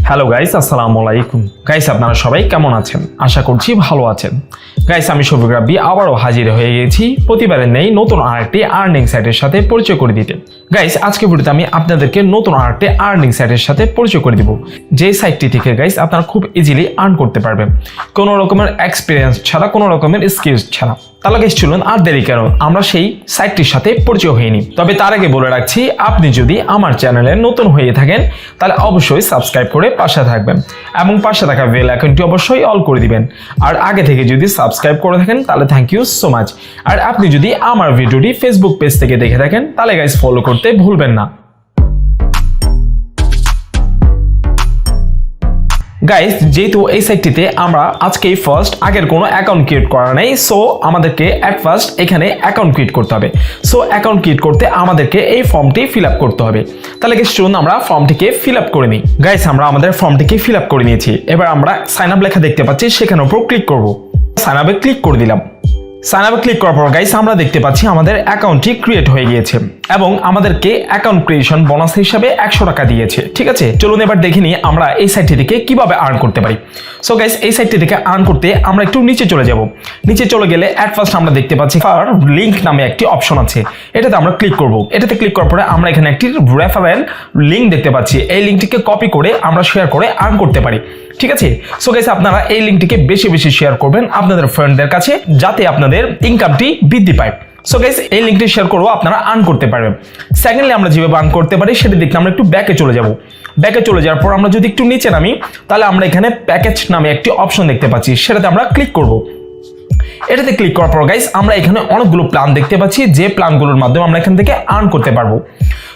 Hello guys, আসসালামু আলাইকুম। Guys আপনারা সবাই কেমন আছেন? আশা করছি ভালো আছেন। গাইস আমি শফিক রাব্বি আবারও হাজির হয়ে গেছি প্রতিবারের নেই নতুন আরেকটি আর্নিং সাইটের সাথে পরিচয় করে দিতে। গাইস আজকে ভিডিওতে আমি আপনাদেরকে নতুন আরেকটি আর্নিং সাইটের সাথে পরিচয় করে দিব, যে সাইটটি থেকে গাইস আপনারা খুব ইজিলি আর্ন করতে পারবেন কোনো রকমের এক্সপিরিয়েন্স ছাড়া, কোনো রকমের স্কিলস ছাড়া। তাহলে গাইস চলুন আর দেরি কেন, আমরা সেই সাইটটির সাথে পরিচয় হয়নি। তবে তার আগে বলে রাখছি, আপনি যদি আমার চ্যানেলে নতুন হয়ে থাকেন তাহলে অবশ্যই সাবস্ক্রাইব করে পাশে থাকবেন এবং পাশে থাকা বেল আইকনটি অবশ্যই অল করে দিবেন। আর আগে থেকে যদি সাবস্ক্রাইব করে থাকেন তাহলে থ্যাংক ইউ সো মাচ। আর আপনি যদি আমার ভিডিওটি ফেসবুক পেজ থেকে দেখে থাকেন তাহলে গাইস ফলো করতে ভুলবেন না। গাইস যেহেতু এই সাইটটিতে আমরা আজকেই ফার্স্ট, আগের কোনো অ্যাকাউন্ট ক্রিয়েট করা নেই, সো আমাদেরকে অ্যাট ফার্স্ট এখানে অ্যাকাউন্ট ক্রিয়েট করতে হবে। সো অ্যাকাউন্ট ক্রিয়েট করতে আমাদেরকে এই ফর্মটি ফিল আপ করতে হবে। তাহলে গাইস চলুন আমরা ফর্মটিকে ফিল আপ করে নিই। গাইস আমরা আমাদের ফর্মটিকে ফিল আপ করে নিয়েছি। এবার আমরা সাইন আপ লেখা দেখতে পাচ্ছি, সেখানের উপর ক্লিক করব। সাইন আপে ক্লিক করে দিলাম। সাইন আপে ক্লিক করার পর গাইস আমরা দেখতে পাচ্ছি আমাদের অ্যাকাউন্টটি ক্রিয়েট হয়ে গিয়েছে এবং আমাদেরকে অ্যাকাউন্ট ক্রিয়েশন বোনাস হিসাবে 100 টাকা দিয়েছে। ঠিক আছে, চলুন এবার দেখে নিই আমরা এই সাইটটি থেকে কিভাবে আর্ন করতে পারি। সো গাইস এই সাইটটি থেকে আর্ন করতে আমরা একটু নিচে চলে যাব। নিচে চলে গেলে অ্যাট ফার্স্ট আমরা দেখতে পাচ্ছি লিংক নামে একটি অপশন আছে, এটাতে আমরা ক্লিক করব। এটাতে ক্লিক করার পরে আমরা এখানে একটি রেফারেল লিংক দেখতে পাচ্ছি। এই লিংকটিকে কপি করে আমরা শেয়ার করে আর্ন করতে পারি। ঠিক আছে, সো গাইস আপনারা এই লিংকটিকে বেশি বেশি শেয়ার করবেন আপনাদের ফ্রেন্ডদের কাছে, যাতে আপনাদের ইনকামটি বৃদ্ধি পায়। সো গাইস এই লিংকটি শেয়ার করবো, আপনারা আর্ন করতে পারবেন। সেকেন্ডলি আমরা যেভাবে আর্ন করতে পারি সেটা দেখতে আমরা একটু ব্যাকে চলে যাব। ব্যাকে চলে যাওয়ার পর আমরা যদি একটু নিচে নামি তাহলে আমরা এখানে প্যাকেজ নামে একটি অপশন দেখতে পাচ্ছি, সেটাতে আমরা ক্লিক করব। এটাতে ক্লিক করার পর গাইস আমরা এখানে অনেকগুলো প্ল্যান দেখতে পাচ্ছি, যে প্ল্যানগুলোর মাধ্যমে আমরা এখান থেকে আর্ন করতে পারবো।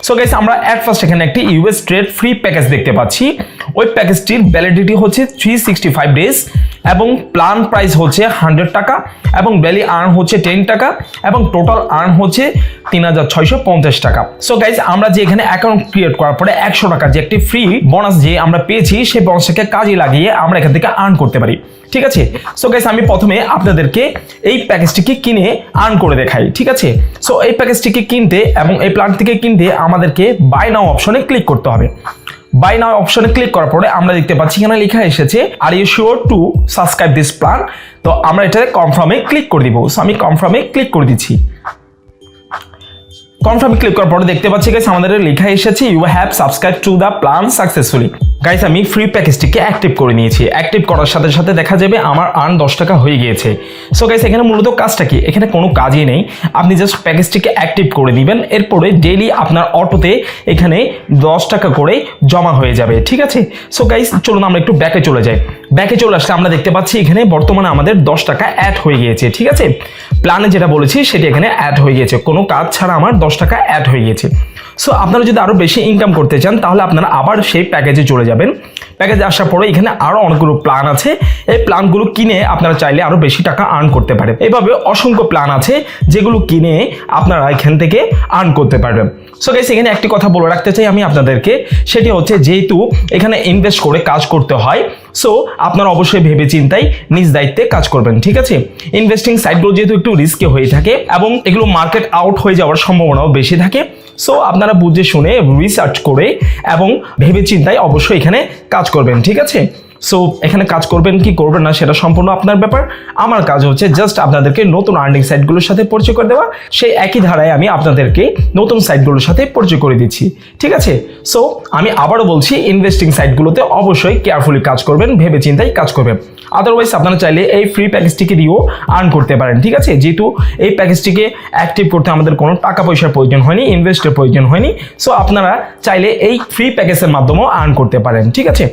সো গাইস আমরা অ্যাট ফার্স্ট এখানে একটি ইউএস ট্রেড ফ্রি প্যাকেজ দেখতে পাচ্ছি। ওই প্যাকেজটির ভ্যালিডিটি হচ্ছে 365 ডেজ এবং প্ল্যান প্রাইস হচ্ছে 100 টাকা এবং ডেইলি আর্ন হচ্ছে 10 টাকা এবং টোটাল আর্ন হচ্ছে 3650 টাকা। সো গাইস আমরা যে এখানে অ্যাকাউন্ট ক্রিয়েট করার পরে 100 টাকা যে একটি ফ্রি বোনাস যে আমরা পেয়েছি, সেই বোনাসটাকে কাজে লাগিয়ে আমরা এখান থেকে আর্ন করতে পারি। ঠিক আছে, সো গাইস আমি প্রথমে আপনাদেরকে এই প্যাকেজটিকে কিনে আর্ন করে দেখাই। ঠিক আছে, সো এই প্যাকেজটিকে কিনতে এবং এই প্ল্যানটিকে কিনতে আমাদেরকে বাই নাও অপশনে ক্লিক করতে হবে। বাই নাও অপশনে ক্লিক করার পরে আমরা দেখতে পাচ্ছি এখানে লেখা এসেছে are you sure to subscribe this plan. তো আমরা এটাতে কনফার্মে ক্লিক করে দিব। সো আমি কনফার্মে ক্লিক করে দিচ্ছি। কনফার্মে ক্লিক করার পরে দেখতে পাচ্ছি গাইস আমাদের লেখা এসেছে you have subscribe to the plan successfully. Guys আমি ফ্রি প্যাকেজটিকে অ্যাক্টিভ করে নিয়েছি। অ্যাক্টিভ করার সাথে সাথে দেখা যাবে আমার আর্ন 10 টাকা হয়ে গিয়েছে। সো গাইস এখানে মূলত কাজটা কি, এখানে কোনো কাজই নেই, আপনি জাস্ট প্যাকেজটিকে অ্যাক্টিভ করে দিবেন। এরপরে ডেইলি আপনার অটোতে এখানে 10 টাকা করে জমা হয়ে যাবে। ঠিক আছে, সো গাইস চলুন আমরা একটু ব্যাকে চলে যাই। ব্যাকে চলে আসলে আমরা দেখতে পাচ্ছি এখানে বর্তমানে আমাদের 10 টাকা অ্যাড হয়ে গিয়েছে। ঠিক আছে, প্ল্যানে যেটা বলেছি সেটা এখানে অ্যাড হয়ে গিয়েছে, কোনো কাজ ছাড়া আমার 10 টাকা অ্যাড হয়ে গিয়েছে। সো আপনারা যদি আরো বেশি ইনকাম করতে চান তাহলে আপনারা আবার সেই প্যাকেজে চলে যাবেন। প্যাকেজে আসার পরে এখানে আরো অনেকগুলো প্ল্যান আছে, এই প্ল্যানগুলো কিনে আপনারা চাইলে আরো বেশি টাকা আর্ন করতে পারেন। এইভাবে অসংখ্য প্ল্যান আছে যেগুলো কিনে আপনারা এখান থেকে আর্ন করতে পারবেন। সো গাইস এখানে একটি কথা বলে রাখতে চাই আমি আপনাদেরকে, সেটি হচ্ছে যেহেতু এখানে ইনভেস্ট করে কাজ করতে হয়, সো আপনারা অবশ্যই ভেবে চিন্তাই নিজ দায়িত্বে কাজ করবেন। ঠিক আছে, ইনভেস্টিং সাইটগুলো যেহেতু একটু রিস্কে হয়ে থাকে এবং এগুলো মার্কেট আউট হয়ে যাওয়ার সম্ভাবনাও বেশি থাকে, সো আপনারা বুঝে শুনে রিসার্চ করে এবং ভেবে চিন্তায় অবশ্যই এখানে কাজ করবেন। ঠিক আছে, সো এখানে কাজ করবেন কি করবেন না সেটা সম্পূর্ণ আপনার ব্যাপার। আমার কাজ হচ্ছে জাস্ট আপনাদেরকে নতুন আর্নিং সাইটগুলোর সাথে পরিচয় করে দেওয়া, সেই একই ধারায় আমি আপনাদেরকে নতুন সাইটগুলোর সাথে পরিচয় করে দিচ্ছি। ঠিক আছে, সো আমি আবারও বলছি, ইনভেস্টিং সাইটগুলোতে অবশ্যই কেয়ারফুলি কাজ করবেন, ভেবে চিন্তাই কাজ করবেন। আদারওয়াইজ আপনারা চাইলে এই ফ্রি প্যাকেজটিকে দিয়েও আর্ন করতে পারেন। ঠিক আছে, যেহেতু এই প্যাকেজটিকে অ্যাক্টিভ করতে আমাদের কোনো টাকা পয়সার প্রয়োজন হয়নি, ইনভেস্টের প্রয়োজন হয়নি, সো আপনারা চাইলে এই ফ্রি প্যাকেজের মাধ্যমেও আর্ন করতে পারেন। ঠিক আছে,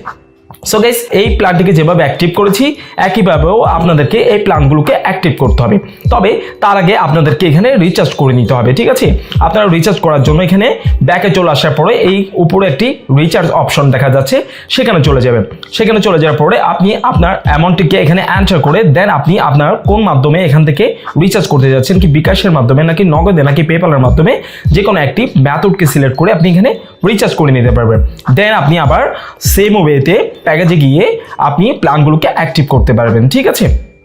সো গাইস এই প্ল্যানটিকে যেভাবে অ্যাক্টিভ করেছি একইভাবেও আপনাদেরকে এই প্ল্যানগুলোকে অ্যাক্টিভ করতে হবে। তবে তার আগে আপনাদেরকে এখানে রিচার্জ করে নিতে হবে। ঠিক আছে, আপনারা রিচার্জ করার জন্য এখানে ব্যাকে চলে আসার পরে এই উপরে একটি রিচার্জ অপশন দেখা যাচ্ছে, সেখানে চলে যাবেন। সেখানে চলে যাওয়ার পরে আপনি আপনার অ্যামাউন্টটিকে এখানে এন্টার করে দেন আপনি আপনার কোন মাধ্যমে এখান থেকে রিচার্জ করতে যাচ্ছেন, কি বিকাশের মাধ্যমে নাকি নগদে নাকি পেপ্যালের মাধ্যমে, যে কোনো একটি মেথডকে সিলেক্ট করে আপনি এখানে রিচার্জ করে নিতে পারবেন। দেন আপনি আবার সেম ওয়েতে প্যাকেজে গিয়ে আপনি প্ল্যানগুলোকে অ্যাক্টিভ করতে পারবেন। ঠিক আছে,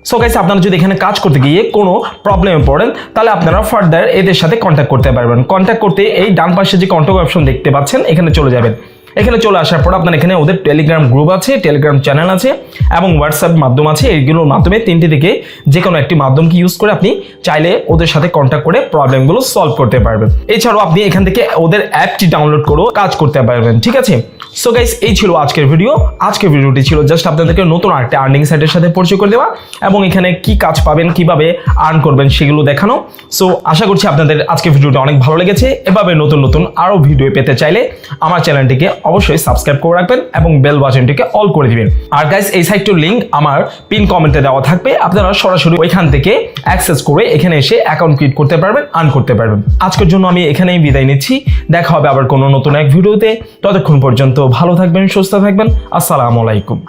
সো গাইস আপনারা যদি এখানে কাজ করতে গিয়ে কোনো প্রবলেমে পড়েন তাহলে আপনারা ফার্দার এদের সাথে কন্ট্যাক্ট করতে পারবেন। কন্ট্যাক্ট করতে এই ডান পাশে যে কন্ট্যাক্ট অপশন দেখতে পাচ্ছেন এখানে চলে যাবেন। এখানে চলে আসার পর আপনার এখানে ওদের টেলিগ্রাম গ্রুপ আছে, টেলিগ্রাম চ্যানেল আছে এবং হোয়াটসঅ্যাপ মাধ্যম আছে। এইগুলোর মাধ্যমে তিনটি থেকে যে কোনো একটি মাধ্যমকে ইউজ করে আপনি চাইলে ওদের সাথে কন্ট্যাক্ট করে প্রবলেমগুলো সলভ করতে পারবেন। এছাড়াও আপনি এখান থেকে ওদের অ্যাপটি ডাউনলোড করেও কাজ করতে পারবেন, ঠিক আছে। সো গাইস, এই ছিল আজকের ভিডিও। আজকের ভিডিওটি ছিল জাস্ট আপনাদেরকে নতুন আরেকটা আর্নিং সাইটের সাথে পরিচয় করে দেওয়া এবং এখানে কি কাজ পাবেন, কিভাবে আর্ন করবেন সেগুলো দেখানো। সো আশা করছি আপনাদের আজকের ভিডিওটা অনেক ভালো লেগেছে। এভাবে নতুন নতুন আরও ভিডিও পেতে চাইলে আমার চ্যানেলটিকে অবশ্যই সাবস্ক্রাইব করে রাখবেন এবং বেল বাটনটিকে অল করে দিবেন। আর গাইস, এই সাইটটির লিঙ্ক আমার পিন কমেন্টে দেওয়া থাকবে, আপনারা সরাসরি ওইখান থেকে অ্যাক্সেস করে এখানে এসে অ্যাকাউন্ট ক্রিয়েট করতে পারবেন, আর্ন করতে পারবেন। আজকের জন্য আমি এখানেই বিদায় নিচ্ছি। দেখা হবে আবার কোনো নতুন এক ভিডিওতে। ততক্ষণ পর্যন্ত ভালো থাকবেন, সুস্থ থাকবেন। আসসালামু আলাইকুম।